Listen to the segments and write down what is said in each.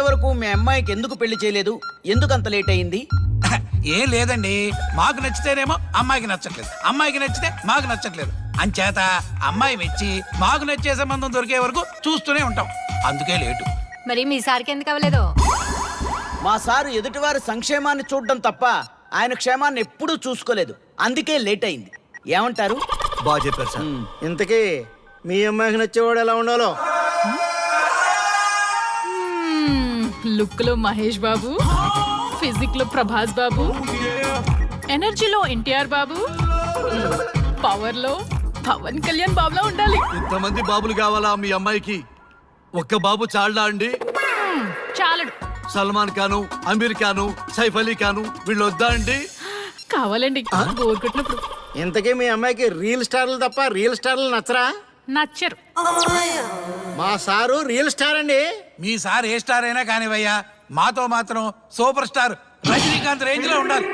ఇంతవరకు మీ అమ్మాయికి ఎందుకు పెళ్లి చేయలేదు? ఎందుకు అంత లేట్ అయింది? ఏం లేదండి, మాకు నచ్చితేనేమో అమ్మాయికి నచ్చట్లేదు, అమ్మాయికి నచ్చితే మాకు నచ్చట్లేదు. అంచేత అమ్మాయి మెచ్చి మాకు నచ్చే సంబంధం దొరికే వరకు చూస్తూనే ఉంటాం. అందుకే లేటు. మరి మీ సార్కి ఎందుకు అవ్వలేదు? మా సారు ఎదుటివారి సంక్షేమాన్ని చూడడం తప్ప ఆయన క్షేమాన్ని ఎప్పుడూ చూసుకోలేదు. అందుకే లేట్ అయింది. ఏమంటారు? బాగా చెప్పారు సార్. ఇంతకీ మీ అమ్మాయికి నచ్చేవాడు ఎలా ఉండాలో? లుక్ లో మహేష్ బాబు, ఫిజిక్ లో ప్రభాస్ బాబు, ఎనర్జీలో ఎన్టీఆర్ బాబు, పవర్ లో పవన్ కళ్యాణ్ బాబులా ఉండాలి. ఇంతమంది బాబులు కావాలా మీ అమ్మాయికి? ఒక్క బాబు చాళ్ళా అండి? చాలడు. సల్మాన్ ఖాను, అమీర్ ఖాను, సైఫ్ అలీ ఖాను వీళ్ళు వద్దా అండి? కావాలండి బోర్ కొట్టినప్పుడు. ఇంతకీ మీ అమ్మాయికి రియల్ స్టార్లు తప్ప రియల్ స్టార్లు నచ్చరా? నచ్చరు. మా సారు రియల్ స్టార్ అండి. మీ సార్ ఏ స్టార్ అయినా కానివయ్యా, మాతో మాత్రం సూపర్ స్టార్ రజనీకాంత్ రేంజ్ లో ఉండాలి.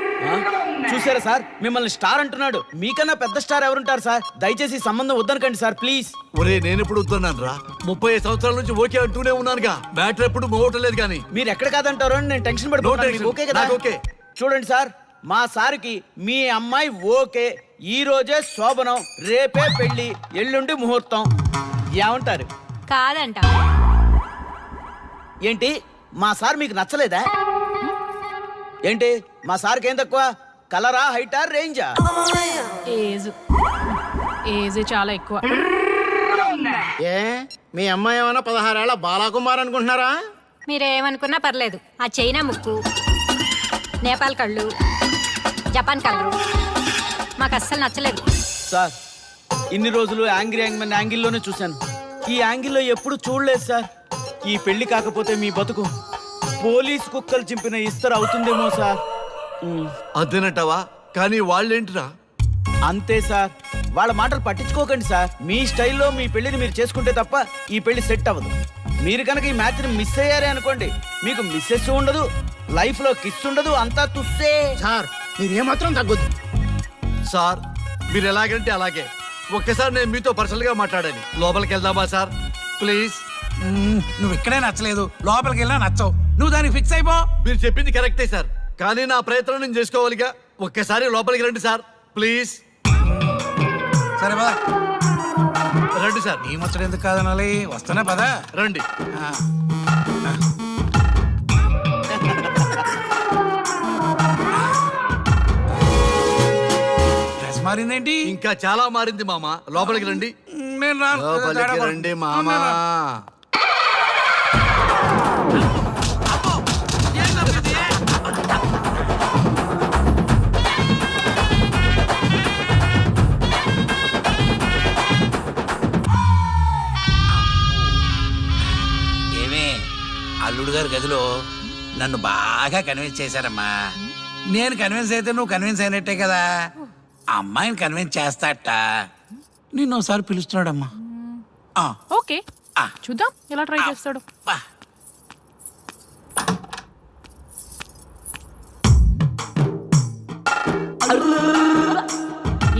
చూసారా సార్, మిమ్మల్ని స్టార్ అంటున్నాడు. మీకన్నా పెద్ద స్టార్ ఎవరుంటారు సార్? దయచేసి ఈ సంబంధం వద్దనకండి సార్, ప్లీజ్. ఒరే నేను ఎప్పుడు వస్తున్నాను రా? 35 సంవత్సరాల నుంచి ఓకే అంటూనే ఉన్నానుగా. బ్యాటరీ ఎప్పుడు మోగటలేదు కానీ. మీరు ఎక్కడ కాదంటారో అని నేను టెన్షన్ No పడిపోతాను. tension. మీకు ఓకే కదా? నాకు ఓకే. చూడండి సార్, మా సార్కి మీ అమ్మాయి ఓకే. ఈ రోజే శోభనం, రేపే పెళ్లి, ఎల్లుండి ముహూర్తం. ఏమంటారు? కాదంట. ఏంటి, మా సార్ మీకు నచ్చలేదా? ఏంటి, మా సార్కి ఏం తక్కువ? కలరా, హైటా, రేంజా? ఏజ్ చాలా ఎక్కువ. ఏ మీ అమ్మాయి ఏమైనా 16 ఏళ్ల బాలాకుమార్ అనుకుంటున్నారా? మీరేమనుకున్నా పర్లేదు. ఆ చైనా ముక్కు, నేపాల్ కళ్ళు, జపాన్ కలరు మాకు అస్సలు నచ్చలేదు. సార్, ఇన్ని రోజులు యాంగ్రీ యాంగ్మెన్ యాంగిల్లోనే చూశాను. ఈ యాంగిల్లో ఎప్పుడు చూడలేదు సార్. ఈ పెళ్లి కాకపోతే మీ బతుకు పోలీస్ కుక్కలు చింపిన ఇస్తరు అవుతుందేమో సార్. అదేనంటావా? కానీ వాళ్ళేంటిరా? అంతే సార్, వాళ్ళ మాటలు పట్టించుకోకండి సార్. మీ స్టైల్లో మీ పెళ్లిని మీరు చేసుకుంటే తప్ప ఈ పెళ్లి సెట్ అవ్వదు. మీరు కనుక ఈ మ్యాచ్ని మిస్ అయ్యారే అనుకోండి, మీకు మిస్సెస్ ఉండదు, లైఫ్ లో కిస్ ఉండదు, అంతా తుస్సే. సార్ మీరేమాత్రం తగ్గొద్దు. సార్ మీరు ఎలాగంటే అలాగే. ఒక్కసారి నేను మీతో పర్సనల్ గా మాట్లాడాలి. లోపలికి వెళ్దామా సార్? ప్లీజ్. నువ్వు ఇక్కడే నచ్చలేదు, లోపలికి వెళ్ళినా నచ్చవు. నువ్వు దానికి ఫిక్స్ అయిపో. మీరు చెప్పింది కరెక్టే సార్, కానీ నా ప్రయత్నం నేను చేసుకోవాలిగా. ఒక్కసారి లోపలికి రండి సార్, ప్లీజ్. సరే పదా, రండి సార్. నీ ముచ్చట ఎందుకు కాదనాలి? వస్తున్నా పదా, రండి. డ్రెస్ మారిందేంటి? ఇంకా చాలా మారింది మామ. లోపలికి రండి. నేను రాను. లోపలికి రండి మామ. ఏమే, అల్లుడు గారి గదిలో నన్ను బాగా కన్విన్స్ చేశారమ్మా. నేను కన్విన్స్ అయితే నువ్వు కన్విన్స్ అయినట్టే కదా. ఆ అమ్మాయిని కన్విన్స్ చేస్తాట. నిన్ను ఒకసారి పిలుస్తున్నాడమ్మా. ఓకే, చూద్దాం ఎలా ట్రై చేస్తాడు.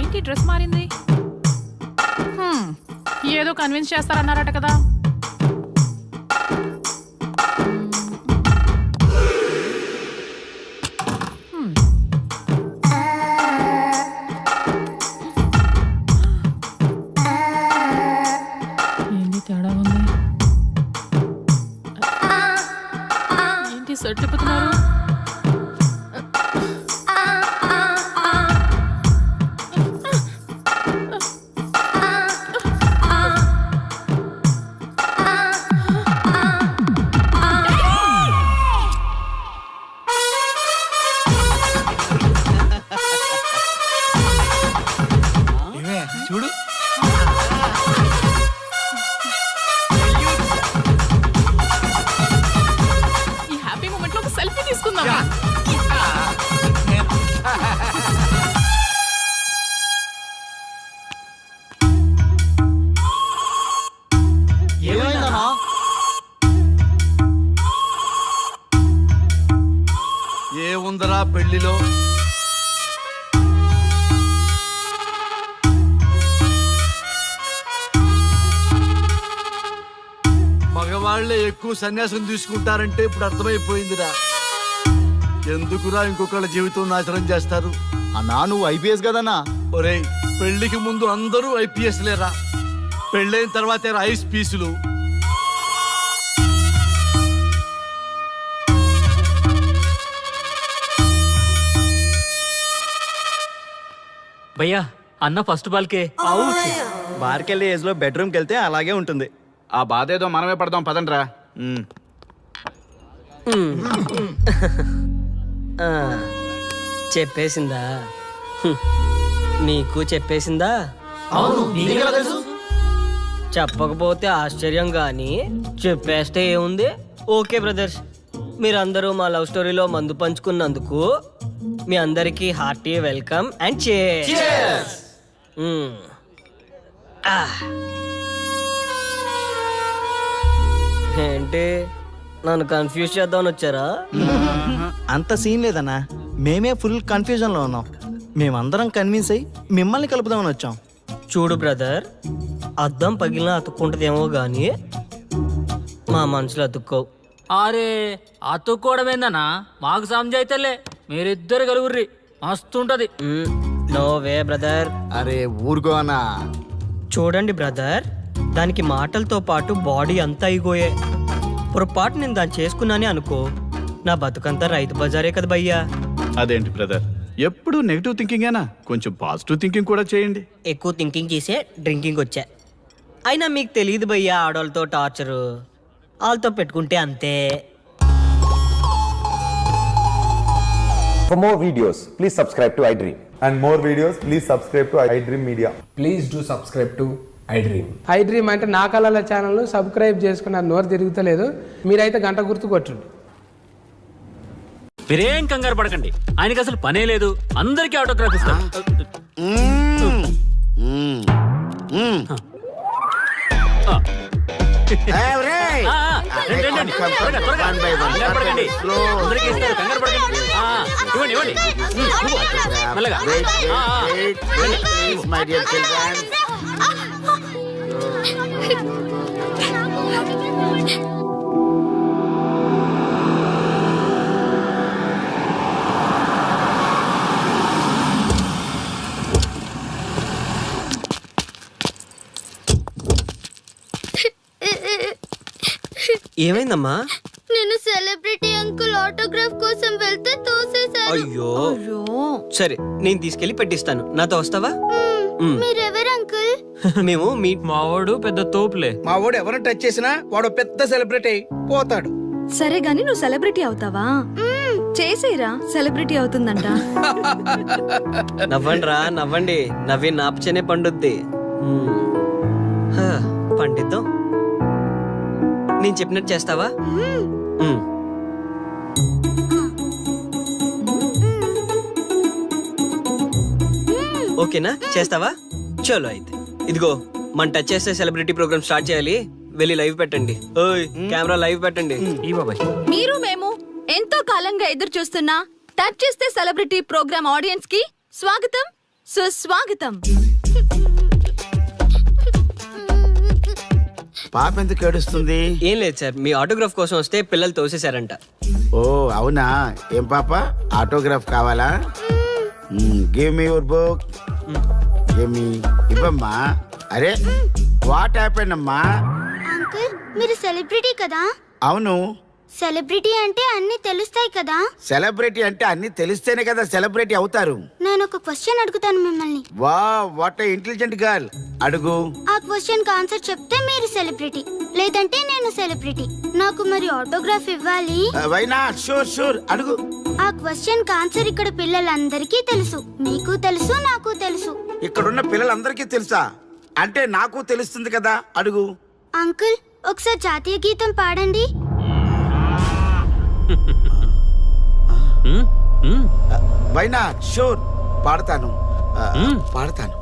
ఏంటి డ్రెస్ మారింది? ఏదో కన్విన్స్ చేస్తారన్నారట కదా. ఏంటి తేడా ఉంది? ఏంటి సెట్ తిప్పుతున్నారు? చూడు, ఈ హ్యాపీ మూమెంట్ లో ఒక సెల్ఫీ తీసుకుందాం. ఏమైందన్నా? ఏముందరా పెళ్లిలో? వాళ్ళే ఎక్కువ సన్యాసం తీసుకుంటారంటే ఇప్పుడు అర్థమైపోయిందిరా. ఎందుకురా ఇంకొకళ్ళ జీవితం నాశనం చేస్తారు? అన్నా నువ్వు ఐపీఎస్ కదన్నా. ఒరేయ్, పెళ్లికి ముందు అందరూ ఐపీఎస్ లేరా, పెళ్ళైన తర్వాతే ఐస్ పీసులు. భయ్యా అన్న ఫస్ట్ బాల్కే బార్కెళ్ళి ఏజ్ లో బెడ్రూమ్కి వెళ్తే అలాగే ఉంటుంది. ఆ బాధ ఏదో మనమే పడదాం పదండ్రా. చెప్పేసిందా? నీకు చెప్పేసిందా? చెప్పకపోతే ఆశ్చర్యం గాని చెప్పేస్తే ఏముంది? ఓకే బ్రదర్స్, మీరందరూ మా లవ్ స్టోరీలో మందు పంచుకున్నందుకు మీ అందరికీ హార్టీ వెల్కమ్ అండ్ cheers. ఏంటి నన్ను కన్ఫ్యూజ్ చేద్దామని వచ్చారా? అంత సీన్ లేదన్నా, మేమే ఫుల్ కన్ఫ్యూజన్ లో ఉన్నాం. మేమందరం కన్విన్స్ అయ్యి మిమ్మల్ని కలుపుదామని వచ్చాం. చూడు బ్రదర్, అద్దం పగిలిన అతుక్కుంటదేమో గాని మా మనసులో అతుక్కోవు. అరే అతుక్కోవడమేందన్నా, మాకు సమజైతేలే, మీరిద్దరు కలుగుర్రి మస్తుంటది. No way brother. అరే ఊరుకో అన్నా. చూడండి బ్రదర్, దానికి మాటలతో పాటు బాడీ అంతా అయిపోయే. పొరపాటు నేను దాన్ని చేసుకున్నానే అనుకో, నా బతుకంతా రైతు బజారే కదా భయ్యా. అదేంటి బ్రదర్, ఎప్పుడు నెగిటివ్ థింకింగేనా? కొంచెం పాజిటివ్ థింకింగ్ కూడా చేయండి. ఎక్కువ థింకింగ్ చేసే డ్రింకింగ్ వచ్చా. అయినా మీకు తెలియదు భయ్యా ఆడవాళ్ళతో టార్చరు, వాళ్ళతో పెట్టుకుంటే అంతే. For more videos, please subscribe to iDream. And more videos, please subscribe to iDream Media. Please do subscribe to iDream. iDream అంటే నా కళల ఛానల్ సబ్స్క్రైబ్ చేసుకున్న నోరు తిరుగుతలేదు, మీరైతే గంట గుర్తు కొట్టండి. మీరేం కంగారు పడకండి, ఆయనకి అసలు పనే లేదు, అందరికీ ఆటోగ్రాఫ్ ఇస్తాం. రండి, రండి. త్వరగా, త్వరగా. కంగారు పడకండి. అందరికీ ఇస్తారు, కంగారు పడకండి. ఇవ్వండి, ఇవ్వండి. మెల్లగా. ఏమైందమ్మా? నేను సెలబ్రిటీ అంకుల్ ఆటోగ్రాఫ్ కోసం వెళ్తే తోసేశారు. అయ్యో, సరే నేను తీసుకెళ్లి పెట్టిస్తాను, నాతో వస్తావా? మీరెవరు అంకుల్? మేము మీ మావాడు పెద్ద తోపులే. మా వాడు ఎవరిని టచ్ చేసినా వాడు పెద్ద సెలబ్రిటీ అయి పోతాడు. సరే గాని నువ్వు సెలబ్రిటీ అవుతావా? చేసేరా, సెలబ్రిటీ అవుతుందంట. నవ్వండి రా, నవ్వండి. నవ్వి నాపచనే పండుద్ది. పండిద్దాం. నేను చెప్పినట్టు చేస్తావా? ఓకేనా, చేస్తావా? చలో అయితే ఇదిగో, మన టచ్ చేస్తే సెలబ్రిటీ ప్రోగ్రామ్ స్టార్ట్ చేయాలి. వెళ్ళి లైవ్ పెట్టండి. ఓయ్ కెమెరా లైవ్ పెట్టండి. ఈ బాబాయ్, మీరు మేము ఎంతో కాలంగా ఎదురు చూస్తున్నా టచ్ చేస్తే సెలబ్రిటీ ప్రోగ్రామ్ ఆడియన్స్ కి స్వాగతం, సుస్వాగతం. పాప ఎందుకు ఏడుస్తుంది? ఏం లేదు సార్, మీ ఆటోగ్రాఫ్ కోసం వస్తే పిల్లలు తోసేశారంట. ఓ అవునా? ఏం పాప, ఆటోగ్రాఫ్ కావాలా? Give me your book. Give me. ఇవ్వమ్మా. అరే వాట్ హ్యాపెండ్ అమ్మా? అంకుల్ మీరు సెలబ్రిటీ కదా? అవును. సెలబ్రిటీ అంటే అన్ని తెలుస్తాయి కదా? సెలబ్రిటీ అంటే అన్ని తెలిస్తేనే కదా సెలబ్రిటీ అవుతారు. నేను ఒక క్వశ్చన్ అడుగుతాను మిమ్మల్ని. వా వాట్ ఏ ఇంటెలిజెంట్ గర్ల్. అడుగు. ఆ క్వశ్చన్ కి ఆన్సర్ చెప్తే మీరు సెలబ్రిటీ, లేదంటే నేను సెలబ్రిటీ. నాకు మరి ఆటోగ్రాఫ్ ఇవ్వాలి. Why not? షూర్ షూర్, అడుగు. ఆ క్వశ్చన్ కి ఆన్సర్ ఇక్కడ పిల్లలందరికీ తెలుసు, మీకు తెలుసు, నాకు తెలుసు. ఇక్కడున్న పిల్లలందరికీ తెలుసా? అంటే నాకు తెలుస్తుంది కదా. అడుగు. అంకుల్ ఒకసారి జాతీయ గీతం పాడండి. Why not? షూర్, పాడతాను. పాడతాను.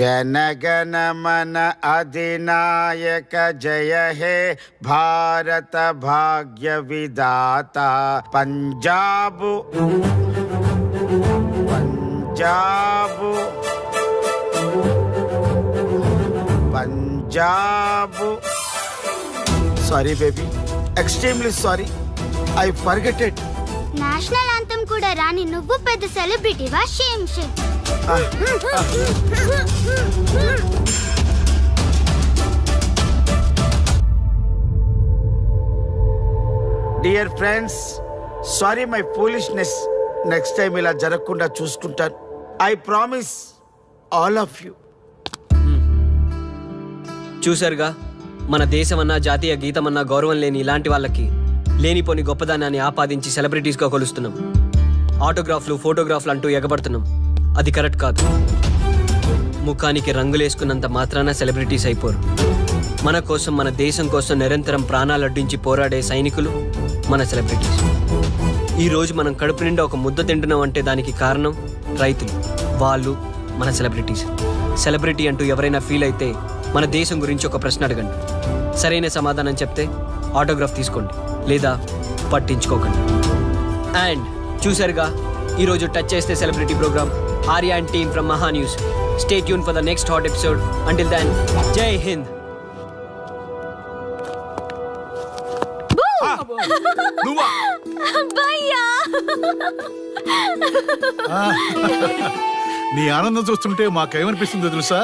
జనగణ మన అధినాయక జయ హే భారత భాగ్య విధాత Punjab Punjab Punjab sorry baby, extremely sorry, I forgetted. National anthem కూడా రాని నువ్వు పెద్ద సెలబ్రిటీవా? Shame shame. Dear friends, sorry my foolishness. Next time ఇలా జరగకుండా చూసుకుంటాను. I promise all of you. చూశారుగా, మన దేశమన్నా జాతీయ గీతమన్నా గౌరవం లేని ఇలాంటి వాళ్ళకి లేనిపోని గొప్పదానాన్ని ఆపాదించి సెలబ్రిటీస్గా కొలుస్తున్నాం. ఆటోగ్రాఫ్లు, ఫోటోగ్రాఫ్లు అంటూ ఎగబడుతున్నాం. అది కరెక్ట్ కాదు. ముఖానికి రంగులేసుకున్నంత మాత్రాన సెలబ్రిటీస్ అయిపోరు. మన కోసం, మన దేశం కోసం నిరంతరం ప్రాణాలు అడ్డించి పోరాడే సైనికులు మన సెలబ్రిటీస్. ఈరోజు మనం కడుపు నిండా ఒక ముద్ద తింటున్నాం అంటే దానికి కారణం రైతులు. వాళ్ళు మన సెలబ్రిటీస్. సెలబ్రిటీ అంటూ ఎవరైనా ఫీల్ అయితే మన దేశం గురించి ఒక ప్రశ్న అడగండి. సరైన సమాధానం చెప్తే ఆటోగ్రాఫ్ తీసుకోండి, లేదా పట్టించుకోకండి. అండ్ చూసారుగా, ఈరోజు టచ్ చేస్తే celebrity program. Arya and team from Maha news. Stay tune for the next hot episode. Until then, Jai Hind. నీ ఆనందం చూస్తుంటే మాకేమనిపిస్తుందో తెలుసా?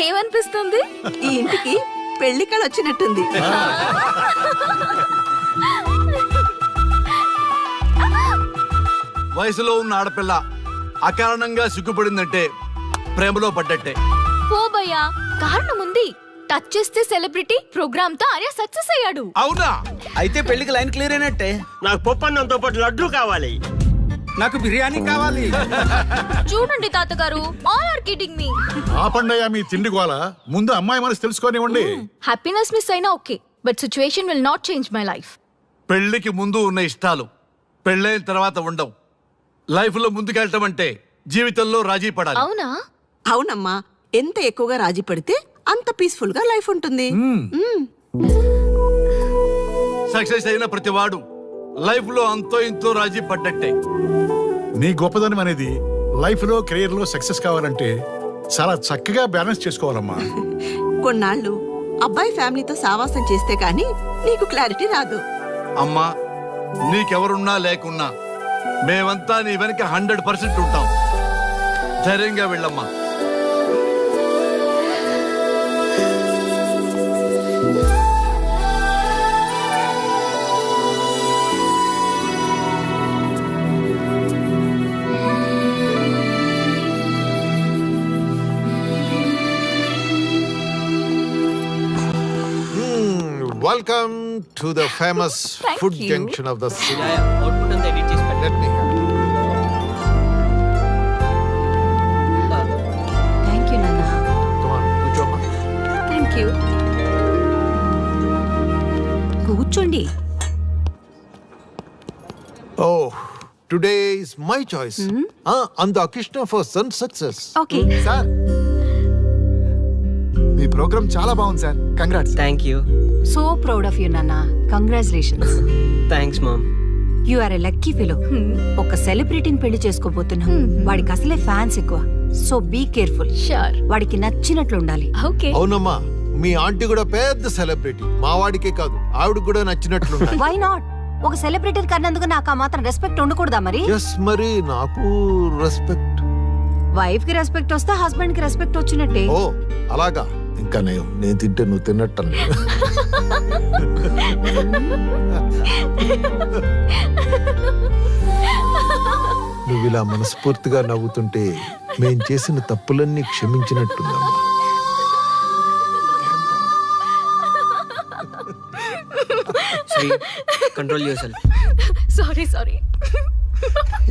ఏమనిపిస్తుంది? ఈ ఇంటికి పెళ్లి కళ వచ్చినట్టుంది. వయసులో ఉన్న ఆడపిల్ల అకారణంగా సిగ్గుపడిందంటే ప్రేమలో పడ్డట్టే. ఓ భయ్యా, కారణం ఉంది. టచ్ చేస్తే సెలబ్రిటీ ప్రోగ్రామ్ తో ఆర్య సక్సెస్ అయ్యాడు. అవునా? అయితే పెళ్లికి లైన్ క్లియర్ అయినట్టే. నాకు పప్పన్నంతో పాటు లడ్డు కావాలి. నాకు బిర్యానీ కావాలి. చూడండి తాతగారు, ఆల్ ఆర్ కిడింగ్ మీ. ఆ పండగ మీ తిండి గోల ముందు అమ్మాయి మనసు తెలుసుకోనివ్వండి. హ్యాపీనెస్ మిస్ అయినా okay, but situation will not change my life. పెళ్లికి ముందు ఉన్న ఇష్టాలు పెళ్ళైన తర్వాత ఉండవు. లైఫ్ లో ముందుకెళ్ళటం అంటే జీవితంలో రాజీ పడాలి. అవునా? అవునమ్మా, ఎంత ఎక్కువగా రాజీ పడితే అంత పీస్ఫుల్ గా లైఫ్ ఉంటుంది. సక్సెస్ అయిన ప్రతివాడు లైఫ్ లో అంతో ఇంతో రాజీ పడ్డట్టే. నీ గొప్పదనం అనేది లైఫ్ లో కెరీర్ లో సక్సెస్ కావాలంటే చాలా చక్కగా బ్యాలెన్స్ చేసుకోవాలమ్మా. కొన్నాళ్ళు అబ్బాయి ఫ్యామిలీతో సావాసం చేస్తే కానీ నీకు క్లారిటీ రాదు. అమ్మా, నీకెవరున్నా లేకున్నా మేమంతా నీ వెనక 100% ఉంటాం. ధైర్యంగా వెళ్ళమ్మా. Welcome to the famous food junction of the city. Output అంతా ఎడిట్ చేసి పెట్టండి. Let me have it. Thank you నాన్న. Come on, కూర్చోమ్మా. Thank you. కూర్చోండి. Oh, today is my choice. And the Krishna for son success. Okay. Sir, మీ program చాలా బాగుంది సార్. Congrats. Thank you. So proud of you నాన్న. Congratulations. Thanks mom. You are a lucky fellow. ఒక సెలబ్రిటీని పెళ్లి చేసుకోబోతున్నావు. వాడికి అసలే ఫ్యాన్స్ ఎక్కువ. So be careful. షూర్. వాడికి నచ్చినట్లు ఉండాలి. ఓకే. అవునమ్మా, మీ ఆంటీ కూడా పెద్ద సెలబ్రిటీ. మా వాడికే కాదు, ఆవిడ కూడా నచ్చినట్లు. Why not? ఒక సెలబ్రిటీ కన్నందుకు నాకు ఆ మాత్రం రెస్పెక్ట్ ఉండకూడదా మరి? ఎస్, మరి నాకు రెస్పెక్ట్. వైఫ్ కి రెస్పెక్ట్ వస్తే హస్బెండ్ కి రెస్పెక్ట్ వచ్చినట్టే. ఓ అలాగా? ఇంకా నేను తింటే నువ్వు తిన్నట్టు. నువ్వు ఇలా మనస్ఫూర్తిగా నవ్వుతుంటే మేం చేసిన తప్పులన్నీ క్షమించినట్టుందమ్మా. Sri, control your sorry sorry.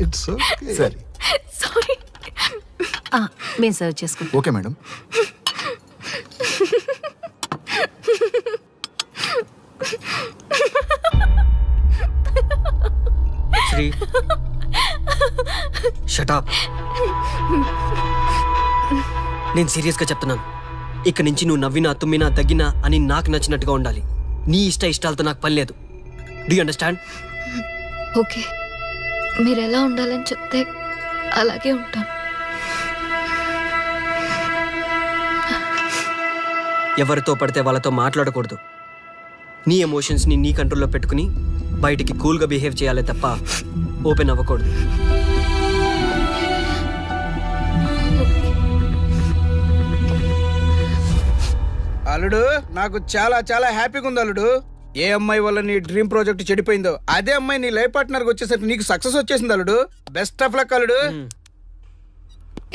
It's okay. సరే, సారీ. మేము సర్వ్ చేసుకుంటాం. Okay madam. Sri, shut up. నేను సీరియస్గా చెప్తున్నాను. ఇక్కడి నుంచి నువ్వు నవ్వినా, తుమ్మినా, దగ్గినా అని నాకు నచ్చినట్టుగా ఉండాలి. నీ ఇష్టాలతో నాకు పని లేదు. Do you understand? ఓకే, మీరు ఎలా ఉండాలని చెప్తే అలాగే ఉంటాను. ఎవరితో పడితే వాళ్ళతో మాట్లాడకూడదు. నీ ఎమోషన్స్ని నీ కంట్రోల్లో పెట్టుకుని బయటికి కూల్గా బిహేవ్ చేయాలి తప్ప ఓపెన్ అవ్వకూడదు. అల్లుడు నాకు చాలా చాలా హ్యాపీగా ఉంది అల్లుడు. ఏ అమ్మాయి వల్ల నీ డ్రీమ్ ప్రాజెక్ట్ చెడిపోయిందో అదే అమ్మాయి నీ లైఫ్ పార్ట్నర్ వచ్చేసరికి నీకు సక్సెస్ వచ్చేసింది అల్లుడు. బెస్ట్ ఆఫ్ లక్ అల్లుడు.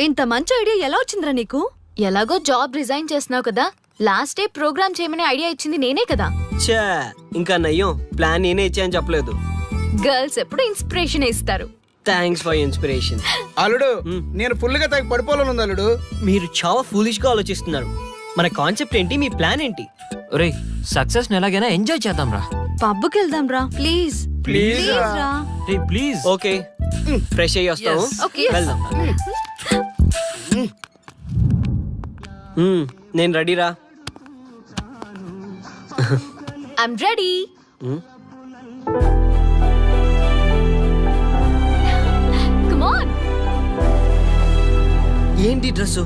ఇంత మంచి ఐడియా ఎలా వచ్చిందిరా నీకు? ఎలాగో జాబ్ రిజైన్ చేస్తున్నావు కదా, లాస్ట్ డే ప్రోగ్రామ్ చేయమనే ఐడియా ఇచ్చింది నేనే కదా. చా ఇంకా నయ్యం, ప్లాన్ నేనే ఇచ్చాయని చెప్పలేదు. గర్ల్స్ ఎప్పుడు ఇన్స్పిరేషన్ ఇస్తారు. Thanks for inspiration. అల్లుడు నేను ఫుల్ గా తగ్గి పడిపోవాలని ఉంది అల్లుడు. మీరు చాలా ఫూలిష్ గా ఆలోచిస్తున్నారు. మన కాన్సెప్ట్ ఏంటి, మీ ప్లాన్ ఏంటి? ఒరే సక్సెస్ ఎలాగైనా ఎంజాయ్ చేద్దాం రా. పబ్కి వెళ్దాం రా ప్లీజ్. ప్లీజ్ రా. రే ప్లీజ్. ఓకే ఫ్రెష్ అయ్యి వస్తాము. Okay. వెళ్దాం. నేను రెడీరా. I'm ready. Come on. ఏంటి డ్రెస్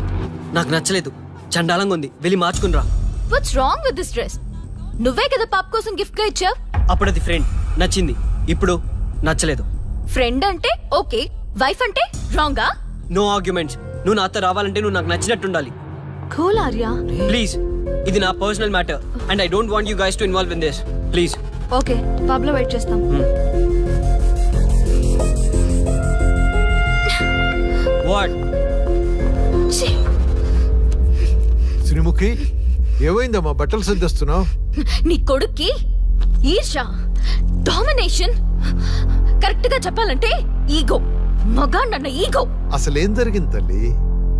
నాకు నచ్చలేదు, చండాలంగా ఉంది, వెళ్ళి మార్చుకునిరా. What's wrong with this dress? నువ్వే కదా పాప కోసం గిఫ్ట్ గా ఇచ్చావు. అప్పుడు అది ఫ్రెండ్, నచ్చింది. ఇప్పుడు నచ్చలేదు. ఫ్రెండ్ అంటే ఓకే, వైఫ్ అంటే రాంగా? No arguments. నువ్వు నాతో రావాలంటే నువ్వు నాకు నచ్చినట్టు ఉండాలి. కూల్ ఆర్యా. ప్లీజ్, ఇది నా personal matter and I don't want you guys to involve in this. Please. Okay pub లో వెయిట్ చేస్తాం. వాట్? శ్రీముఖి ఏమైందమ్మా బట్టలు సర్దిస్తున్నావు? నీ కొడుక్కి ఈర్ష, డామినేషన్, కరెక్ట్ గా చెప్పాలంటే ఈగో. మగాండన్న ఈగో. అసలేం జరిగింది తల్లి?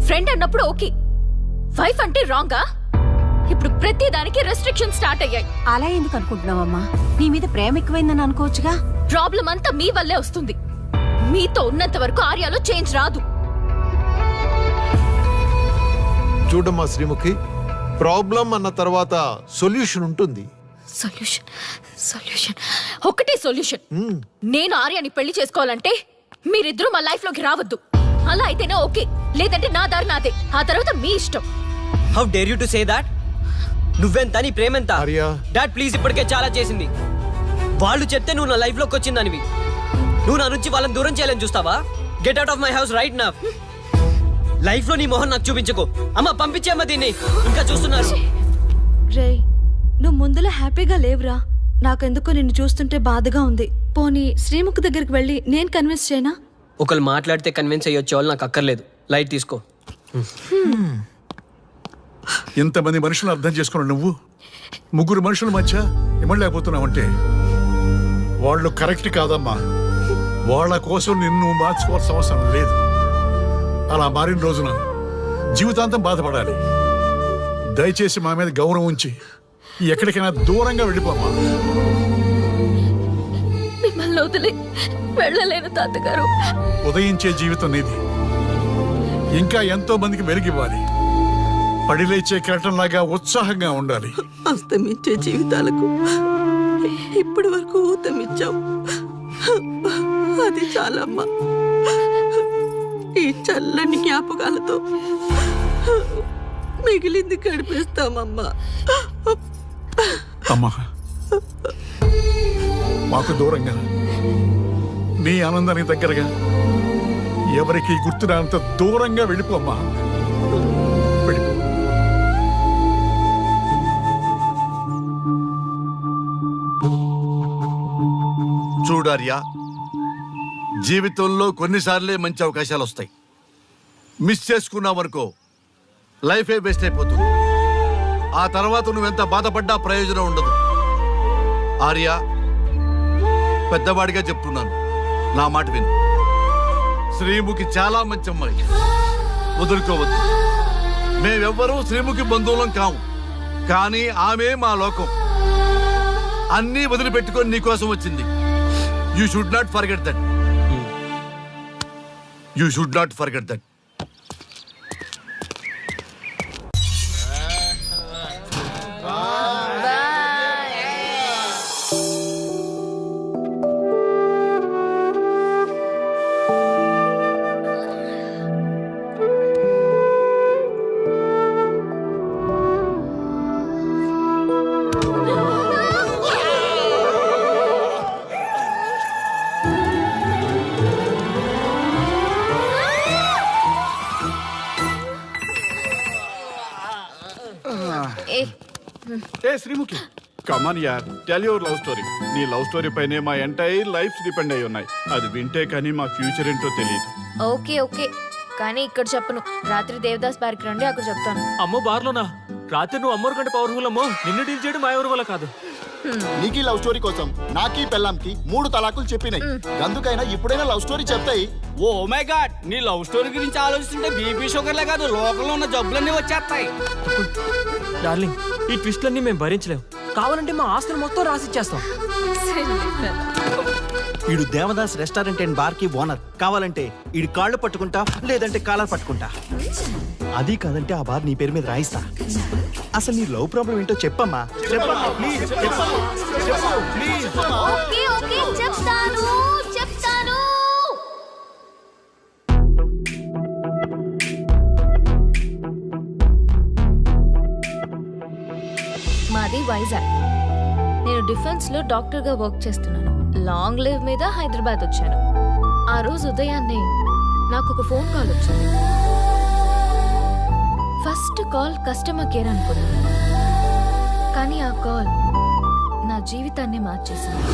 ఫ్రెండ్ అన్నప్పుడు ఓకే, వైఫ్ అంటే రాంగా? ఇప్పుడు ప్రతి దానికి రెస్ట్రిక్షన్ స్టార్ట్ అయ్యాయి. అలా ఎందుకు అనుకుంటున్నావమ్మా? నీ మీద ప్రేమ ఎక్కువైందని అనుకోవచ్చుగా. ప్రాబ్లం అంతా మీ వల్లే వస్తుంది. మీతో ఉన్నంత వరకు ఆర్యాలో చేంజ్ రాదు. చూడమ్మా శ్రీముఖి, ప్రాబ్లం అన్న తర్వాత సొల్యూషన్ ఉంటుంది. సొల్యూషన్ సొల్యూషన్ ఒకటే సొల్యూషన్. నేను ఆర్యాని పెళ్లి చేసుకోవాలంటే మీరిద్దరూ మా లైఫ్ లోకి రావద్దు. అలా అయితేనే ఓకే, లేదంటే నా దారి నాదే. ఆ తర్వాత మీ ఇష్టం. How dare you to say that? నువ్వెంత, నీ ప్రేమెంత? ఆర్యా. డాడ్ ప్లీజ్, ఇప్పటికే చాలా చేసింది. వాళ్ళు చెప్తే నువ్వు నా లైఫ్ లోకి వచ్చిందనివి. నువ్వు నా నుంచి వాళ్ళని దూరం చేయాలని చూస్తావా? Get out of my house right now. Life లో నీ మొహం నాకు చూపించకు. అమ్మ పంపించేమ్మ దీన్ని, ఇంకా చూస్తున్నారు. రే నువ్వు ముందులో హ్యాపీగా లేవురా. నాకెందుకో నిన్ను చూస్తుంటే బాధగా ఉంది. పోనీ శ్రీముఖ్ దగ్గరికి వెళ్ళి నేను కన్విన్స్ చేయనా? ఒకళ్ళు మాట్లాడితే కన్విన్స్ అయ్యొచ్చే వాళ్ళు నాకు అక్కర్లేదు. లైట్ తీసుకో. ఇంతమంది మనుషులను అర్థం చేసుకున్న నువ్వు ముగ్గురు మనుషుల మధ్య ఇమ్మలేకపోతున్నావంటే వాళ్ళు కరెక్ట్ కాదమ్మా. వాళ్ళ కోసం నిన్ను మార్చుకోవాల్సిన అవసరం లేదు. అలా మారిన రోజున జీవితాంతం బాధపడాలి. దయచేసి మా మీద గౌరవం ఉంచి ఎక్కడికైనా దూరంగా వెళ్ళిపోమ్మా. మిమ్మల్ని వదిలి వెళ్ళలేను తాతగారు. ఉదయించే జీవితం నీది. ఇంకా ఎంతో మందికి వెలిగివ్వాలి. పడిలేచే కెరటంలాగా ఉత్సాహంగా ఉండాలి. అస్తమించే జీవితాలకు ఇప్పటి వరకు ఊతమిచ్చావు. అది చాలమ్మా. ఈ చల్లని జ్ఞాపకాలతో మిగిలింది గడిపేస్తామమ్మా. అమ్మా, మాకు దూరంగా నీ ఆనందానికి దగ్గరగా ఎవరికి గుర్తురానంత దూరంగా వెళ్ళిపోమ్మా. వెళ్ళిపో. చూడార్యా, జీవితంలో కొన్నిసార్లే మంచి అవకాశాలు వస్తాయి. మిస్ చేసుకున్నావనుకో లైఫే వేస్ట్ అయిపోతుంది. ఆ తర్వాత నువ్వెంత బాధపడ్డా ప్రయోజనం ఉండదు. ఆర్య, పెద్దవాడిగా చెప్తున్నాను, నా మాట విను. శ్రీముఖి చాలా మంచి అమ్మాయి, వదులుకోవద్దు. మేమెవ్వరూ శ్రీముఖి బంధువులం కాము, కానీ ఆమె మా లోకం. అన్నీ వదిలిపెట్టుకొని నీకోసం వచ్చింది. You should not forget that. You should not forget that. ఏ శ్రీముఖి కమాన్ యార్ టెల్ యువర్ లవ్ స్టోరీ. నీ లవ్ స్టోరీ పైనే మా ఎంటైర్ లైఫ్ డిపెండ్ అయి ఉన్నాయి. అది వింటే కానీ మా ఫ్యూచర్ ఏంటో తెలియదు. ఓకే ఓకే, కానీ ఇక్కడ చెప్పను. రాత్రి దేవదాస్ బార్కి రండి, అక్కడ చెప్తాను. అమ్మో బార్లోనా? రాత్రి నువ్వు అమ్మోరు కంటే పవర్ఫుల్ అమ్మో. నిన్ను డీల్ చేయడం మా ఎవరి వల్ల కాదు. నీకీ లవ్ స్టోరీ కోసం నాకీ పెళ్ళాంకి 3 తలాకులు చెప్పినాయి. అందుకైనా ఇప్పుడైనా లవ్ స్టోరీ చెప్తాయి. ఓ మై గాడ్, నీ లవ్ స్టోరీ గురించి ఆలోచిస్తుంటే బీపీ షుగర్లే కాదు లోకంలో ఉన్న జబ్బులన్నీ వచ్చేస్తాయి. డార్లింగ్, ఈ ట్విస్ట్లన్నీ మేము భరించలేం. కావాలంటే మా ఆస్తులు మొత్తం రాసిచ్చేస్తాం. ఈడు దేవదాస్ రెస్టారెంట్ అండ్ బార్ కి ఓనర్. కావాలంటే ఈడు కాళ్ళు పట్టుకుంటా, లేదంటే కాలర్ పట్టుకుంటా. అది కాదంటే ఆ బార్ నీ పేరు మీద రాయిస్తా. అసలు నీ లవ్ ప్రాబ్లం ఏంటో చెప్పమ్మా. చెప్పమ్మా ప్లీజ్, ప్లీజ్. ఓకే ఓకే చెప్తాను చెప్తాను. మాది వైజాగ్. నేను డిఫెన్స్ లో డాక్టర్ గా వర్క్ చేస్తున్నాను. లాంగ్ లివ్ మీద హైదరాబాద్ వచ్చాను. ఆ రోజు ఉదయాన్నే నాకు ఒక ఫోన్ కాల్ వచ్చింది. ఫస్ట్ కాల్ కస్టమర్ కేర్ అనుకున్నాను, కానీ ఆ కాల్ నా జీవితాన్ని మార్చేసింది.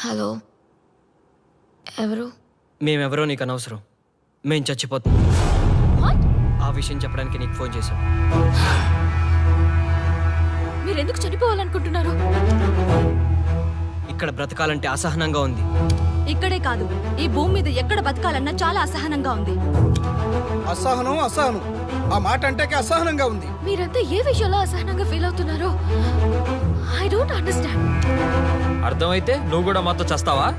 హలో, ఎవరు? మేమెవరో నీకు అనవసరం. మేం చచ్చిపోతాం. ఆ విషయం చెప్పడానికి నీకు ఫోన్ చేశాం. మీరెందుకు చనిపోవాలనుకుంటున్నారు? ఇక్కడ బ్రతకాలంటే అసహనంగా ఉంది. ఇక్కడే కాదు, ఈ భూమి మీద ఎక్కడ బతకాలన్నా చాలా అసహనంగా ఉంది. అసహనం అసహనం, ఆ మాట అంటే అసహనంగా ఉంది. మీరంతా ఏ విషయంలో అసహనంగా ఫీల్ అవుతున్నారో ఐ డోంట్ అండర్స్టాండ్. అర్థమైతే నువ్వు కూడా మాతో చస్తావా?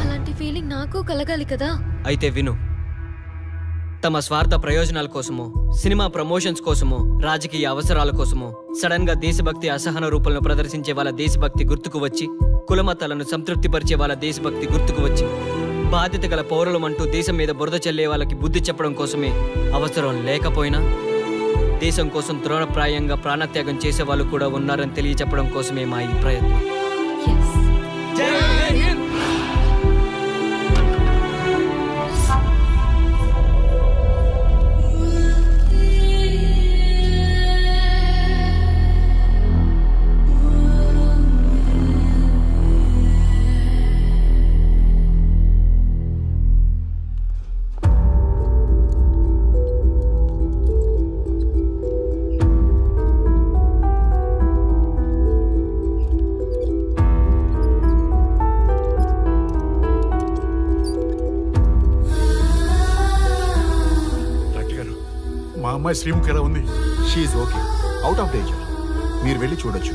అలాంటి ఫీలింగ్ నాకు కలగాలి కదా. అయితే విను. తమ స్వార్థ ప్రయోజనాల కోసమో, సినిమా ప్రమోషన్స్ కోసమో, రాజకీయ అవసరాల కోసమో సడన్ గా దేశభక్తి అసహన రూపంలో ప్రదర్శించే వాళ్ళ దేశభక్తి గుర్తుకు వచ్చి, కులమతాలను సంతృప్తిపరిచే వాళ్ళ దేశభక్తి గుర్తుకు వచ్చి, బాధ్యత గల పౌరులమంటూ దేశం మీద బురద చల్లే వాళ్ళకి బుద్ధి చెప్పడం కోసమే, అవసరం లేకపోయినా దేశం కోసం తృణప్రాయంగా ప్రాణత్యాగం చేసే వాళ్ళు కూడా ఉన్నారని తెలియచెప్పడం కోసమే మా ఈ ప్రయత్నం. మా అమ్మాయి శ్రీముఖి ఎలా ఉంది? షీఈ్ ఓకే, అవుట్ ఆఫ్ డేంజర్. మీరు వెళ్ళి చూడొచ్చు.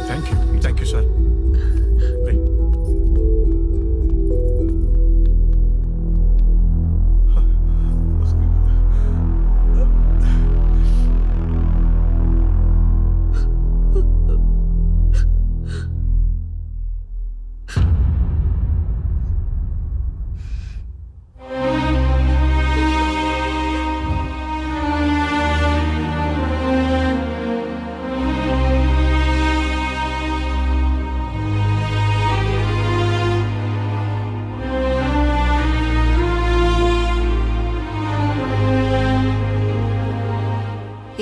Thank you sir.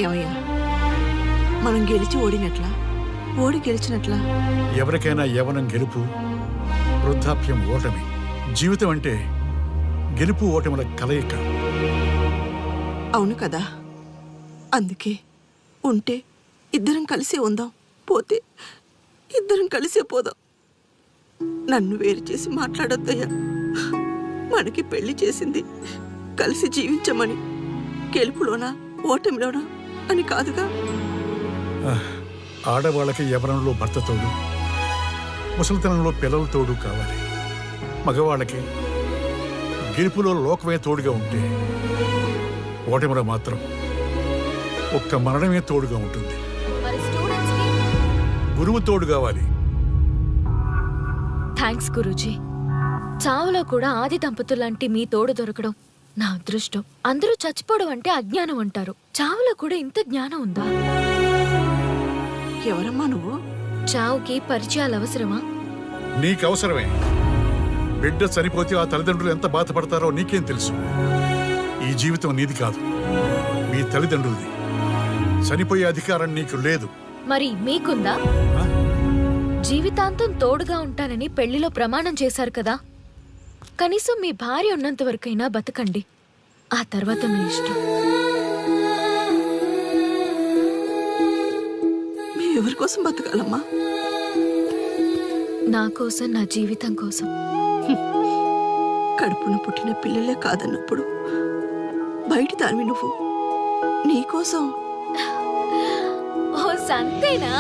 ఏమయ్యా, మనం గెలిచి ఓడినట్లా, ఓడి గెలిచినట్లా? ఎవరికైనా యవ్వనం గెలుపు, వృద్ధాప్యం ఓటమి. జీవితం అంటే గెలుపు ఓటముల కలయిక. అవును కదా, అందుకే ఉంటే ఇద్దరం కలిసే ఉందాం, పోతే ఇద్దరం కలిసే పోదాం. నన్ను వేరు చేసి మాట్లాడొద్దయ్యా. మనకి పెళ్లి చేసింది కలిసి జీవించమని, గెలుపులోనా ఓటమిలోనా అని కాదుగా. ఆడవాళ్ళకి యవ్వనంలో భర్త తోడు, ముసలితనంలో పిల్లల తోడు కావాలి. మగవాళ్ళకి గెలుపులో లోకమే తోడుగా ఉంటే, ఓటమిలో మాత్రం ఒక్క మరణమే తోడుగా ఉంటుంది. గురువు తోడు కావాలి. థ్యాంక్స్ గురూజీ. చావులో కూడా ఆది దంపతులాంటి మీ తోడు దొరకడం నా అదృష్టం. అందరూ చచ్చిపోవడం అంటే అజ్ఞానం అంటారు, చావులో కూడా ఇంత జ్ఞానం ఉందా? ఎవరమ్మా నువ్వు? చావుకి పరిచయాలు అవసరమా? నీకు అవసరమే. బిడ్డ చనిపోతే ఆ తల్లిదండ్రులు ఎంత బాధపడతారో నీకేం తెలుసు? ఈ జీవితం నీది కాదు, మీ తల్లిదండ్రులది. చనిపోయే అధికారం నీకు లేదు. మరి మీకుందా? జీవితాంతం తోడుగా ఉంటానని పెళ్లిలో ప్రమాణం చేశారు కదా, కనీసం మీ భార్య ఉన్నంత వరకైనా బతకండి. ఆ తర్వాత మీ ఇష్టం. మీ ఎవరి కోసం బతకాలమ్మా? నా కోసం, నా జీవితం కోసం. కడుపున పుట్టిన పిల్లలే కాదన్నప్పుడు బయటి దానివి నువ్వు నీకోసం. ఓ సంతేనా?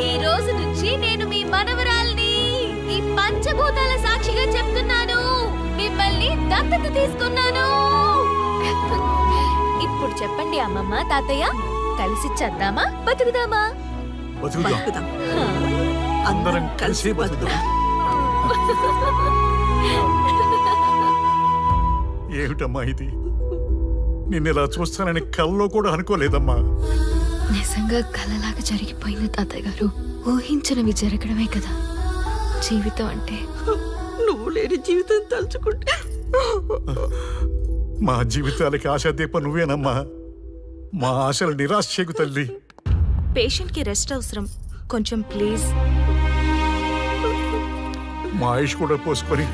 ఈ రోజు నుంచి నేను మీ మనవరాల్ని. ఈ పంచభూతాల సాక్షిగా చెప్తున్నాను, మిమ్మల్ని దత్తత తీసుకున్నాను. ఇప్పుడు చెప్పండి అమ్మమ్మ, తాతయ్య, కలిసి చద్దామా బతుకుదామా? బతుకుదాం. అందరం కలిసి బతుకుదాం. ఏమిటమ్మా ఇది? నిన్నెలా చూస్తానని కల్లో కూడా అనుకోలేదమ్మా. నిజంగా కలలాగా జరిగిపోయింది తాతయ్య గారు. ఊహించినవి జరగడమే కదా జీవితం అంటే. నువ్వు లేని జీవితం తలుచుకుంటే మా జీవితాలకి ఆశాదీప నువ్వేనమ్మా. మా ఆశలు నిరాశ చేయకు తల్లి. పేషెంట్ కి రెస్ట్ అవసరం, కొంచెం ప్లీజ్. మా ఆయుష్ కూడా పోసుకొని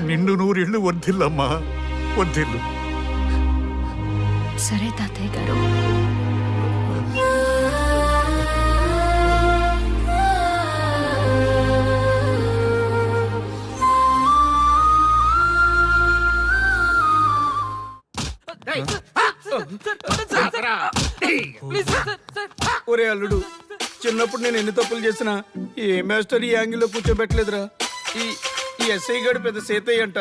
నిండు నూరిళ్ళు వర్ధిల్లమ్మా, వర్ధిల్లు. సరే తాతయ్య గారు. ఒరే అల్లుడు, చిన్నప్పుడు నేను ఎన్ని తప్పులు చేసినా ఏ మాస్టర్ ఈ యాంగిల్లో కూర్చోబెట్టలేదురా. ఈ ఎస్ఐ గారు పెద్ద సేతయ్య అంట.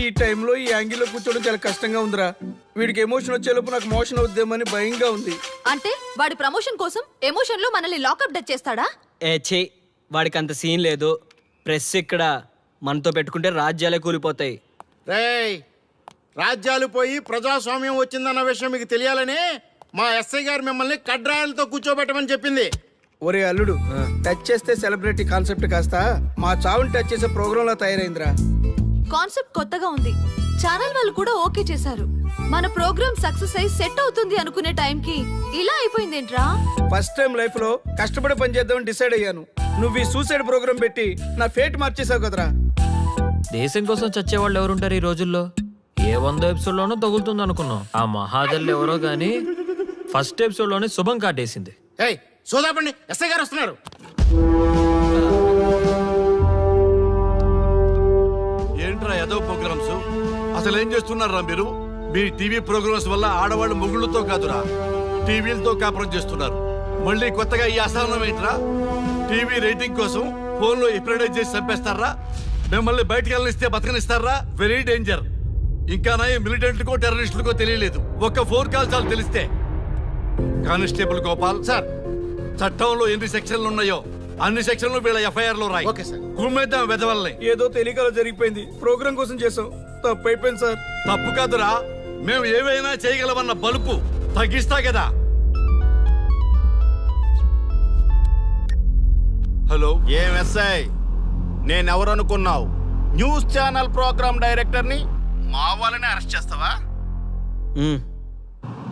ఈ టైంలో ఈ యాంగిల్లో కూర్చోవడం చాలా కష్టంగా ఉందిరా. వీడికి ఎమోషన్ వచ్చేలోపు నాకు మోషన్ అవుద్దేమని భయంగా ఉంది. అంటే వాడి ప్రమోషన్ కోసం ఎమోషన్ లో మనల్ని లాకప్ డెత్ చేస్తాడా? ఛీ, వాడికి అంత సీన్ లేదు. ప్రెస్ ఇక్కడ మనతో పెట్టుకుంటే రాజ్యాలే కూలిపోతాయి. రేయ్, రాజ్యాలు పోయి ప్రజాస్వామ్యం వచ్చిందన్న విషయం మీకు తెలియాలని మా ఎస్ఐ గారు మిమ్మల్ని కడ్రాయలతో కూర్చోబెట్టమని చెప్పింది. ఒరే అల్లుడు, టచ్ చేస్తే సెలబ్రిటీ కాన్సెప్ట్ కాస్త మా చావుని టచ్ చేసే ప్రోగ్రామ్ లా తయారైందిరా. కాన్సెప్ట్ కొత్తగా ఉంది, ఛానల్ వాళ్ళు కూడా ఓకే చేశారు. మన ప్రోగ్రామ్ సక్సెస్ అయి సెట్ అవుతుంది అనుకునే టైంకి ఇలా అయిపోయిందేంట్రా? ఫస్ట్ టైం లైఫ్ లో కష్టపడి పని చేద్దామని డిసైడ్ అయ్యాను. నువ్వు ఈ సూసైడ్ ప్రోగ్రామ్ పెట్టి నా ఫేట్ మార్చేసావు కదరా. దేశం కోసం చచ్చేవాళ్ళు ఎవరుంటారు ఈ రోజుల్లో? ఏ 100 ఎపిసోడ్లోనో తగులుతుంది అనుకున్నాం. ఆ మహాదల్ ఎవరో గానీ ఫస్ట్ ఎపిసోడ్లోనే శుభం కాటేసింది. ఏయ్ సోదాపండి, ఎస్ఐ గారు వస్తున్నారు. ఏంట్రా ఏదో ప్రోగ్రామ్స్? అసలు ఏం చేస్తున్నారా మీరు? మీ టీవీ ప్రోగ్రామ్స్ వల్ల ఆడవాళ్ళు మొగుళ్ళతో కాదురా, టీవీలతో కాపురం చేస్తున్నారు. మళ్ళీ కొత్తగా ఈ అసహనం ఏంట్రా? టీవీ రేటింగ్ కోసం ఫోన్లో ఎప్రిడైజ్ చేసి చంపేస్తారా? మిమ్మల్ని బయటకు వెళ్ళనిస్తే బతకనిస్తారా? Very danger. ఇంకా నా మిలిటెంట్లకో టెర్రరిస్టులకో తెలియలేదు, ఒక్క ఫోన్ కాల్ చాలు తెలిస్తే. కానిస్టేబుల్ గోపాల్ సార్, చట్టంలో ఎన్ని సెక్షన్లు ఉన్నాయో అన్ని సెక్షన్లు వీళ్ళ ఎఫ్ఐఆర్ లో రాయి. Okay sir. కుమ్మేద్దాం వెదవల్ని. ఏదో తెలియకలో జరిగిపోయింది, ప్రోగ్రామ్ కోసం చేసాం, తప్పు అయిపోయింది సార్. తప్పు కాదురా, మేము ఏవైనా చేయగలమన్న బలుపు తగ్గిస్తా కదా. హలో, ఏం ఎస్ఐ, నేనెవరనుకున్నావు? న్యూస్ ఛానల్ ప్రోగ్రామ్ డైరెక్టర్ని మా వాళ్ళని అరెస్ట్ చేస్తావా?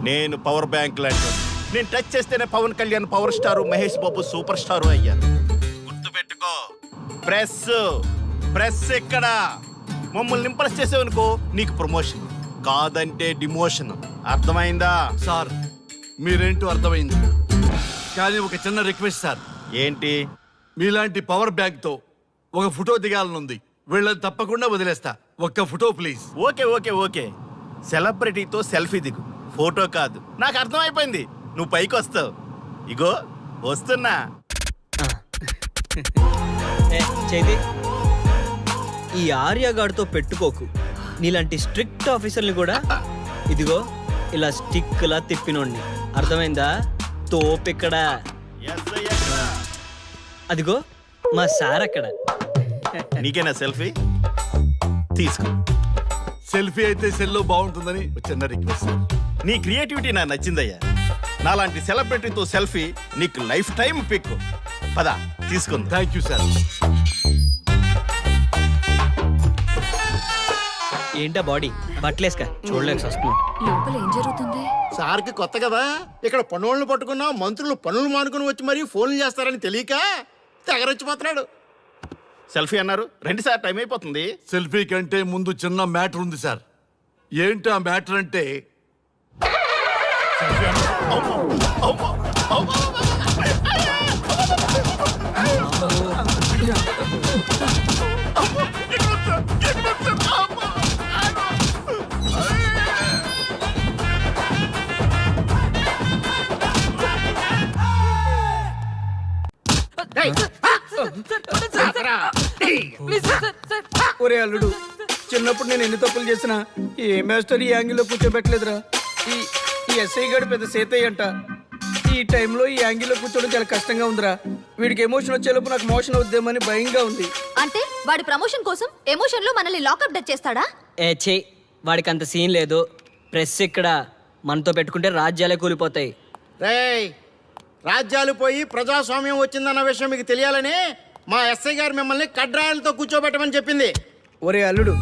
నేను పవర్ బ్యాంక్ లాంటి, నేను టచ్ చేస్తేనే Pawan Kalyan power star, Mahesh Babu super star అయ్యాను. గుర్తుపెట్టుకో, ప్రెస్ ఇక్కడ మమ్మల్ని ఇంప్రెస్ చేసేవనుకో నీకు ప్రమోషన్, కాదంటే డిమోషన్. అర్థమైందా? సార్ మీరేంటో అర్థమైంది, కానీ ఒక చిన్న రిక్వెస్ట్ సార్. ఏంటి? మీలాంటి పవర్ బ్యాంక్ తో ఒక ఫోటో దిగాలనుంది. వీళ్ళని తప్పకుండా వదిలేస్తా, ఒక్క photo please. Okay okay okay, సెలబ్రిటీతో సెల్ఫీ దిగు, ఫోటో కాదు. నాకు అర్థమైపోయింది, నువ్వు పైకి వస్తావు. ఇగో వస్తున్నా. చేతి ఈ ఆర్యగాడితో పెట్టుకోకు. నీలాంటి స్ట్రిక్ట్ ఆఫీసర్ని కూడా ఇదిగో ఇలా స్టిక్ లా తిప్పినోడిని. అర్థమైందా? తోపిక్కడ. అదిగో మా సార్ అక్కడ. నీకేనా సెల్ఫీ? తీసుకో. సెల్ఫీ అయితే సెల్లో బాగుంటుందని చిన్న రిక్వెస్ట్ సార్. నీ క్రియేటివిటీ నాకు నచ్చిందయ్యా. నాలాంటి సెలబ్రిటీతో సెల్ఫీ నీకు లైఫ్ టైం పిక్. పద తీసుకుంది. Thank you sir. ఏంటా బాడీ బట్టలేసుక చూడలేక వస్తున్నాం. లోపల ఏం జరుగుతుంది? సార్కి కొత్త కదా, ఇక్కడ పనులను పట్టుకున్నా మంత్రులు పనులు మానుకుని వచ్చి మరీ ఫోన్లు చేస్తారని తెలియక తెగరొచ్చిపోతున్నాడు. సెల్ఫీ అన్నారు, 2 సార్ టైం అయిపోతుంది. సెల్ఫీ కంటే ముందు చిన్న మ్యాటర్ ఉంది సార్. ఏంటి ఆ మ్యాటర్ అంటే ఒరే అల్లుడు, చిన్నప్పుడు నేను ఎన్ని తప్పులు చేసినా ఏ మాస్టర్ ఈ యాంగిల్లో కూర్చోబెట్టలేదురా. ఈ ఎస్ఐ గడు పెద్ద సేతయ్య అంట. ఈ టైంలో ఈ యాంగిల్లో కూర్చోవడం చాలా కష్టంగా ఉందిరా. వీడికి ఎమోషన్ వచ్చేలోపు నాకు మోషన్ అవుద్దేమని భయంగా ఉంది. అంటే వాడి ప్రమోషన్ కోసం ఎమోషన్ లో మనల్ని లాకప్ డెత్ చేస్తాడా? ఛీ, వాడికి అంత సీన్ లేదు. ప్రెస్ ఇక్కడ మనతో పెట్టుకుంటే రాజ్యాలే కూలిపోతాయి. రేయ్, రాజ్యాలు పోయి ప్రజాస్వామ్యం వచ్చిందన్న విషయం మీకు తెలియాలని మా ఎస్ఐ గారు మిమ్మల్ని కడ్రాయలతో కూర్చోబెట్టమని చెప్పింది. ఒరే అల్లుడు,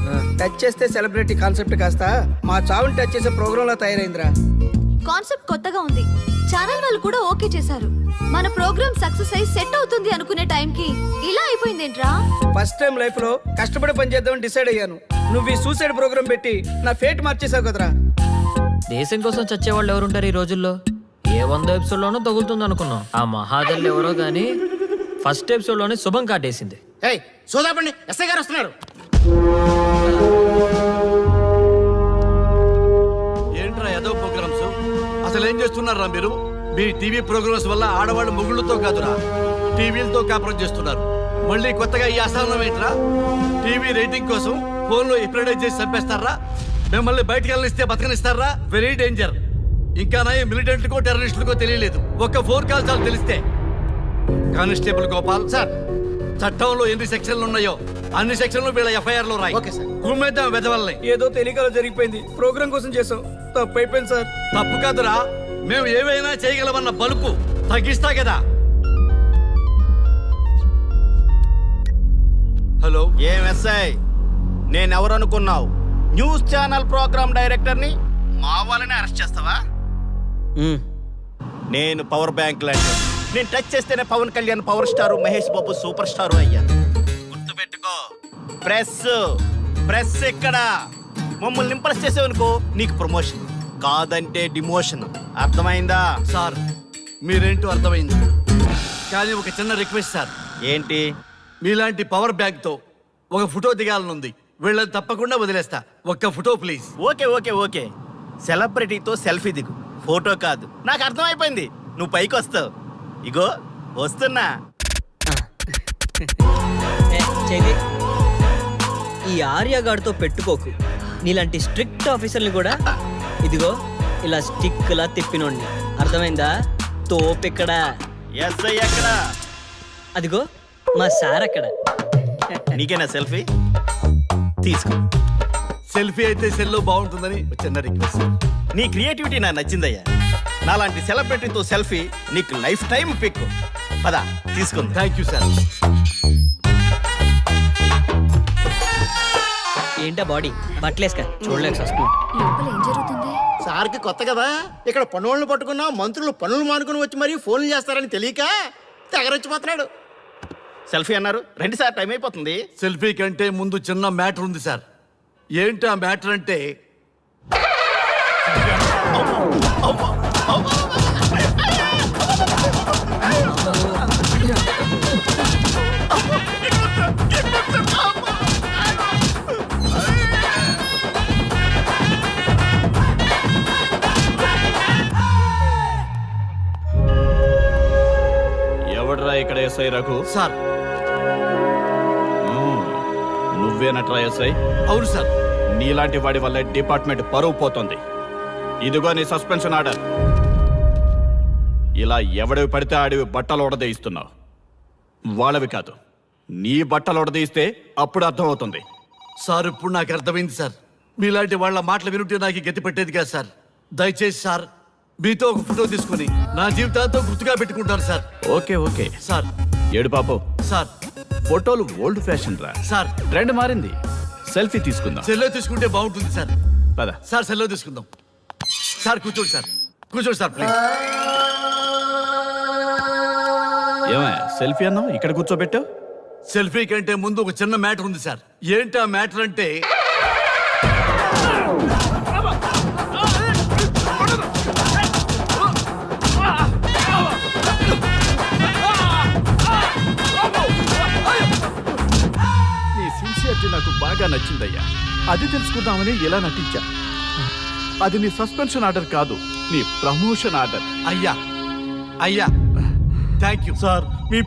టచ్ చేస్తే సెలబ్రిటీ కాన్సెప్ట్ కాస్త మా చావుని టచ్ చేసే ప్రోగ్రామ్ లా తయారైందిరా. కాన్సెప్ట్ కొత్తగా ఉంది. ఛానల్ వాళ్ళు కూడా ఓకే చేశారు. మన ప్రోగ్రామ్ సక్సెస్ అయి సెట్ అవుతుంది అనుకునే టైంకి ఇలా అయిపోయిందేంట్రా? ఫస్ట్ టైం లైఫ్ లో కష్టపడి పని చేద్దామని డిసైడ్ అయ్యాను. నువ్వు ఈ సూసైడ్ ప్రోగ్రామ్ పెట్టి నా ఫేట్ మార్చేసావు కదరా. దేశం కోసం చచ్చేవాళ్ళు ఎవరుంటారు ఈ రోజుల్లో? ఏ 100 ఎపిసోడ్లోనూ తగులుతుంది అనుకున్నాం. ఆ మహాదల్లి ఎవరో గానీ ఫస్ట్ ఎపిసోడ్లోనే శుభం కాటేసింది. ఏయ్ సోదాపండి, ఎస్ఐ గారు వస్తున్నారు. ఏంట్రా ఏదో ప్రోగ్రామ్స్? అసలు ఏం చేస్తున్నారా మీరు? మీ టీవీ ప్రోగ్రామ్స్ వల్ల ఆడవాళ్ళు మొగుళ్ళతో కాదురా, టీవీలతో కాపురం చేస్తున్నారు. మళ్ళీ కొత్తగా ఈ అసహనం ఏంట్రా? టీవీ రేటింగ్ కోసం ఫోన్లో ఎప్రిడైజ్ చేసి చంపేస్తారా? మిమ్మల్ని బయటకు వెళ్ళనిస్తే బతకనిస్తారా? Very danger. ఇంకా నా మిలిటెంట్కో టెర్రరిస్టులకో తెలియలేదు, ఒక్క ఫోన్ కాల్ చాలు తెలిస్తే. కానిస్టేబుల్ గోపాల్ సార్, చట్టంలో ఎన్ని సెక్షన్లు ఉన్నాయో అన్ని సెక్షన్లు వీళ్ళ ఎఫ్ఐఆర్ లో రాయి. Okay sir. కుమ్మేద్దాం వెదవల్ని. ఏదో తెలియకలో జరిగిపోయింది. ప్రోగ్రామ్ కోసం చేసాం, తప్పు అయిపోయింది సార్. తప్పు కాదురా, మేము ఏవైనా చేయగలమన్న బలుపు తగ్గిస్తా కదా. హలో, ఏం ఎస్ఐ, నేనెవరు అనుకున్నావు? న్యూస్ ఛానల్ ప్రోగ్రామ్ డైరెక్టర్ని. మా వాళ్ళని అరెస్ట్ చేస్తావా? నేను పవర్ బ్యాంక్ లాంటి. నేను టచ్ చేస్తేనే Pawan Kalyan power star, Mahesh Babu super star అయ్యాను. గుర్తుపెట్టుకో, ప్రెస్ ఇక్కడ మమ్మల్ని ఇంప్రెస్ చేసేవనుకో నీకు ప్రమోషన్, కాదంటే డిమోషన్. అర్థమైందా? సార్ మీరేంటో అర్థమైంది, కానీ ఒక చిన్న రిక్వెస్ట్ సార్. ఏంటి? మీలాంటి పవర్ బ్యాంక్ తో ఒక ఫోటో దిగాలనుంది. వీళ్ళని తప్పకుండా వదిలేస్తా. ఒక్క ఫోటో ప్లీజ్. ఓకే. సెలబ్రిటీతో సెల్ఫీ దిగు, ఫోటో కాదు. నాకు అర్థమైపోయింది, నువ్వు పైకి వస్తావు. ఇగో వస్తున్నా. చెయ్యి. ఈ ఆర్యగాడితో పెట్టుకోకు. నీలాంటి స్ట్రిక్ట్ ఆఫీసర్ని కూడా ఇదిగో ఇలా స్టిక్లా తిప్పినోడిని. అర్థమైందా? తోపిక్కడ. ఎస్ఐ ఎక్కడ? అదిగో మా సార్ అక్కడ. నీకేనా సెల్ఫీ? తీసుకో. సెల్ఫీ అయితే సెల్లో బాగుంటుందని ఒక చిన్న రిక్వెస్ట్. నీ క్రియేటివిటీ నాకు నచ్చిందయ్యా. నాలాంటి సెలబ్రిటీతో సెల్ఫీ నీకు లైఫ్ టైం పిక్. పద తీసుకుంది. Thank you sir. ఏంటా బాడీ బట్టలేసుక చూడలేక వస్తున్నాం. లోపల ఏం జరుగుతుంది? సార్కి కొత్త కదా, ఇక్కడ పనులను పట్టుకున్నా మంత్రులు పనులు మానుకుని వచ్చి మరీ ఫోన్లు చేస్తారని తెలియక తెగరొచ్చిపోతున్నాడు. సెల్ఫీ అన్నారు, 2 సార్ టైం అయిపోతుంది. సెల్ఫీ కంటే ముందు చిన్న మ్యాటర్ ఉంది సార్. ఏంటి ఆ మ్యాటర్ అంటే ఎవడ్రా ఇక్కడ ఎస్ఐ రఘు? సార్. నువ్వేనట్రా ఎస్ఐ? అవును సార్. నీలాంటి వాడి వల్ల డిపార్ట్మెంట్ పరువు పోతుంది. ఇదిగో నీ సస్పెన్షన్ ఆర్డర్. ఇలా ఎవడివి పడితే ఆడివి బట్టలు ఉడదీయిస్తున్నావు. వాళ్ళవి కాదు, నీ బట్టలు ఉడదీయిస్తే అప్పుడు అర్థమవుతుంది. సార్ ఇప్పుడు నాకు అర్థమైంది సార్. మీలాంటి వాళ్ళ మాటలు వినుంటే నాకు గతి పెట్టేది కాదు సార్. దయచేసి సార్ మీతో ఒక ఫోటో తీసుకుని నా జీవితాంతో గుర్తుగా పెట్టుకుంటాను సార్. Okay sir. ఏడు పాపు సార్. ఫోటోలు ఓల్డ్ ఫ్యాషన్ రా సార్. ట్రెండ్ మారింది. సెల్ఫీ తీసుకుందాం. సెల్లో తీసుకుంటే బాగుంటుంది సార్. పద. సార్ సెల్లో తీసుకుందాం. సార్ కూర్చోండి సార్. కూర్చోండి సార్ ప్లీజ్. ఏమయ్య సెల్ఫీ అన్నావు, ఇక్కడ కూర్చోబెట్టావు? సెల్ఫీ కంటే ముందు ఒక చిన్న మ్యాటర్ ఉంది సార్. ఏంటి ఆ మ్యాటర్ అంటే, నీ సిన్సియరిటీ నాకు బాగా నచ్చిందయ్యా. అది తెలుసుకుందామని ఇలా నటించా. అది నీ సస్పెన్షన్ ఆర్డర్ కాదు, నీ ప్రమోషన్ ఆర్డర్. అయ్యా థ్యాంక్ యూ సార్ మీ